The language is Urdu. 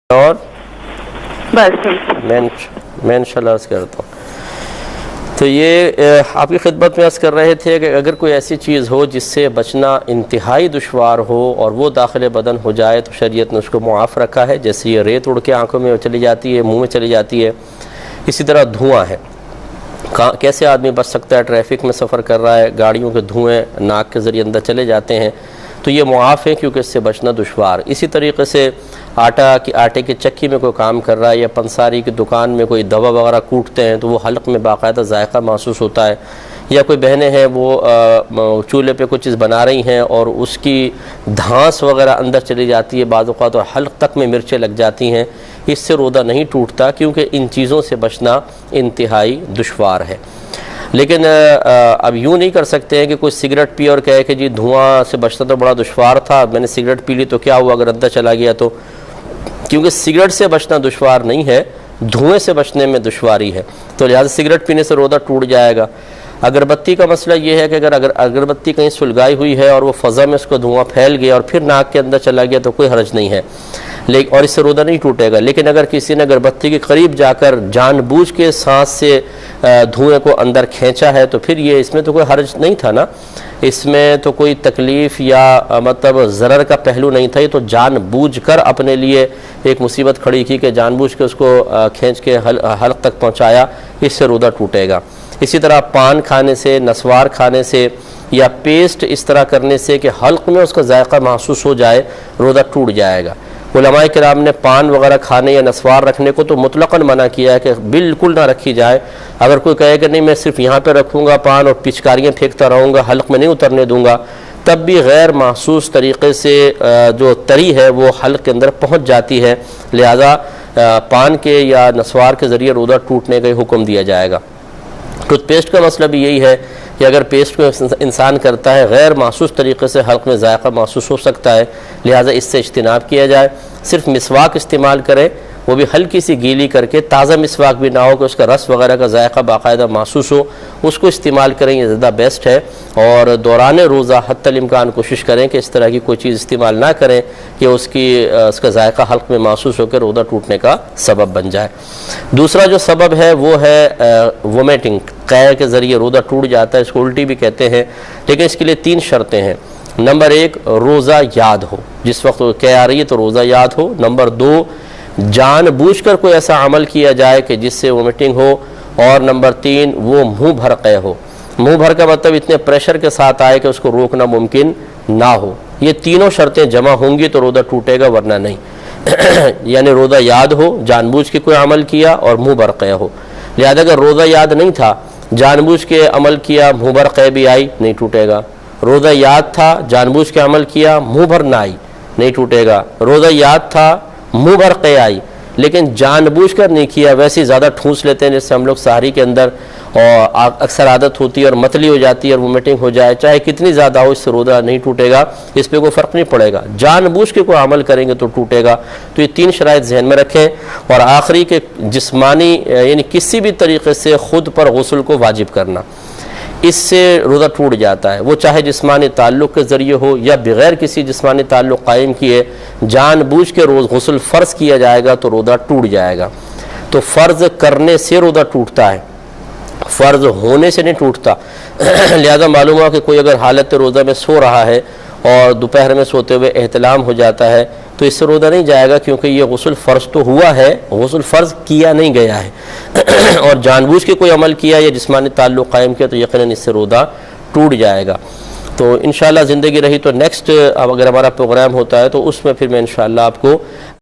اور بس میں انشاءاللہ عرض کرتا ہوں. تو یہ آپ کی خدمت میں عرض کر رہے تھے کہ اگر کوئی ایسی چیز ہو جس سے بچنا انتہائی دشوار ہو اور وہ داخل بدن ہو جائے تو شریعت نے اس کو معاف رکھا ہے. جیسے یہ ریت اڑ کے آنکھوں میں چلی جاتی ہے، منہ میں چلی جاتی ہے، اسی طرح دھواں ہے. کیسے آدمی بچ سکتا ہے؟ ٹریفک میں سفر کر رہا ہے، گاڑیوں کے دھوئیں ناک کے ذریعے اندر چلے جاتے ہیں تو یہ معاف ہے کیونکہ اس سے بچنا دشوار. اسی طریقے سے آٹے کی چکی میں کوئی کام کر رہا ہے یا پنساری کی دکان میں کوئی دوا وغیرہ کوٹتے ہیں تو وہ حلق میں باقاعدہ ذائقہ محسوس ہوتا ہے. یا کوئی بہنیں ہیں وہ چولہے پہ کوئی چیز بنا رہی ہیں اور اس کی دھانس وغیرہ اندر چلی جاتی ہے، بعض اوقات اور حلق تک میں مرچیں لگ جاتی ہیں. اس سے روزہ نہیں ٹوٹتا کیونکہ ان چیزوں سے بچنا انتہائی دشوار ہے. لیکن اب یوں نہیں کر سکتے ہیں کہ کوئی سگریٹ پی اور کہے کہ جی دھواں سے بچنا تو بڑا دشوار تھا، میں نے سگریٹ پی لی تو کیا ہوا اگر اندر چلا گیا تو. کیونکہ سگریٹ سے بچنا دشوار نہیں ہے، دھوئیں سے بچنے میں دشواری ہے، تو لہٰذا سگریٹ پینے سے روزہ ٹوٹ جائے گا. اگربتی کا مسئلہ یہ ہے کہ اگر اگربتی کہیں سلگائی ہوئی ہے اور وہ فضا میں اس کو دھواں پھیل گیا اور پھر ناک کے اندر چلا گیا تو کوئی حرج نہیں ہے اور اس سے روزہ نہیں ٹوٹے گا. لیکن اگر کسی نے اگربتی کے قریب جا کر جان بوجھ کے سانس سے دھوئیں کو اندر کھینچا ہے تو پھر یہ اس میں تو کوئی حرج نہیں تھا نا، اس میں تو کوئی تکلیف یا مطلب ضرر کا پہلو نہیں تھا. یہ تو جان بوجھ کر اپنے لیے ایک مصیبت کھڑی کی کہ جان بوجھ کے اس کو کھینچ کے حلق تک پہنچایا، اس سے روزہ ٹوٹے گا. اسی طرح پان کھانے سے، نسوار کھانے سے یا پیسٹ اس طرح کرنے سے کہ حلق میں اس کا ذائقہ محسوس ہو جائے روزہ ٹوٹ جائے گا. علماء کرام نے پان وغیرہ کھانے یا نسوار رکھنے کو تو مطلقاً منع کیا ہے کہ بالکل نہ رکھی جائے. اگر کوئی کہے کہ نہیں میں صرف یہاں پہ رکھوں گا پان اور پچکاریاں پھینکتا رہوں گا، حلق میں نہیں اترنے دوں گا، تب بھی غیر محسوس طریقے سے جو تری ہے وہ حلق کے اندر پہنچ جاتی ہے، لہذا پان کے یا نسوار کے ذریعے روزہ ٹوٹنے کا حکم دیا جائے گا. ٹوتھ پیسٹ کا مسئلہ بھی یہی ہے کہ اگر پیسٹ کو انسان کرتا ہے غیر محسوس طریقے سے حلق میں ذائقہ محسوس ہو سکتا ہے، لہٰذا اس سے اجتناب کیا جائے. صرف مسواک استعمال کریں، وہ بھی ہلکی سی گیلی کر کے، تازہ مسواک بھی نہ ہو کہ اس کا رس وغیرہ کا ذائقہ باقاعدہ محسوس ہو، اس کو استعمال کریں، یہ زیادہ بیسٹ ہے. اور دوران روزہ حتی الامکان کوشش کریں کہ اس طرح کی کوئی چیز استعمال نہ کریں کہ اس کا ذائقہ حلق میں محسوس ہو کر روزہ ٹوٹنے کا سبب بن جائے. دوسرا جو سبب ہے وہ ہے وومیٹنگ، قے کے ذریعے روزہ ٹوٹ جاتا ہے، اس کو الٹی بھی کہتے ہیں. لیکن اس کے لیے 3 شرطیں ہیں. نمبر 1 روزہ یاد ہو، جس وقت قے آ رہی ہے تو روزہ یاد ہو. نمبر 2 جان بوجھ کر کوئی ایسا عمل کیا جائے کہ جس سے وومیٹنگ ہو. اور نمبر 3 وہ منہ بھر قے ہو. منہ بھر کا مطلب اتنے پریشر کے ساتھ آئے کہ اس کو روکنا ممکن نہ ہو. یہ تینوں شرطیں جمع ہوں گی تو روزہ ٹوٹے گا، ورنہ نہیں. یعنی روزہ یاد ہو، جان بوجھ کے کوئی عمل کیا اور منہ بھر قے ہو. لہذا اگر روزہ یاد نہیں تھا، جان بوجھ کے عمل کیا، منہ بھر قے بھی آئی، نہیں ٹوٹے گا. روزہ یاد تھا، جان بوجھ کے عمل کیا، منہ بھر نہ آئی، نہیں ٹوٹے گا. روزہ یاد تھا، منہ بھر قے آئی لیکن جان بوجھ کر نہیں کیا، ویسے ہی زیادہ ٹھونس لیتے ہیں جیسے ہم لوگ سحری کے اندر، اور اکثر عادت ہوتی ہے اور متلی ہو جاتی ہے اور وومیٹنگ ہو جائے، چاہے کتنی زیادہ ہو، اس سے روزہ نہیں ٹوٹے گا، اس پہ کوئی فرق نہیں پڑے گا. جان بوجھ کے کوئی عمل کریں گے تو ٹوٹے گا. تو یہ 3 شرائط ذہن میں رکھیں. اور آخری کہ جسمانی یعنی کسی بھی طریقے سے خود پر غسل کو واجب کرنا، اس سے روزہ ٹوٹ جاتا ہے. وہ چاہے جسمانی تعلق کے ذریعے ہو یا بغیر کسی جسمانی تعلق قائم کیے، جان بوجھ کے روز غسل فرض کیا جائے گا تو روزہ ٹوٹ جائے گا. تو فرض کرنے سے روزہ ٹوٹتا ہے، فرض ہونے سے نہیں ٹوٹتا. لہذا معلوم ہوا کہ کوئی اگر حالت روزہ میں سو رہا ہے اور دوپہر میں سوتے ہوئے احتلام ہو جاتا ہے تو اس سے روزہ نہیں جائے گا، کیونکہ یہ غسل فرض تو ہوا ہے، غسل فرض کیا نہیں گیا ہے. اور جان بوجھ کے کوئی عمل کیا یا جسمانی تعلق قائم کیا تو یقیناً اس سے روزہ ٹوٹ جائے گا. تو انشاءاللہ زندگی رہی تو نیکسٹ اگر ہمارا پروگرام ہوتا ہے تو اس میں پھر میں انشاءاللہ آپ کو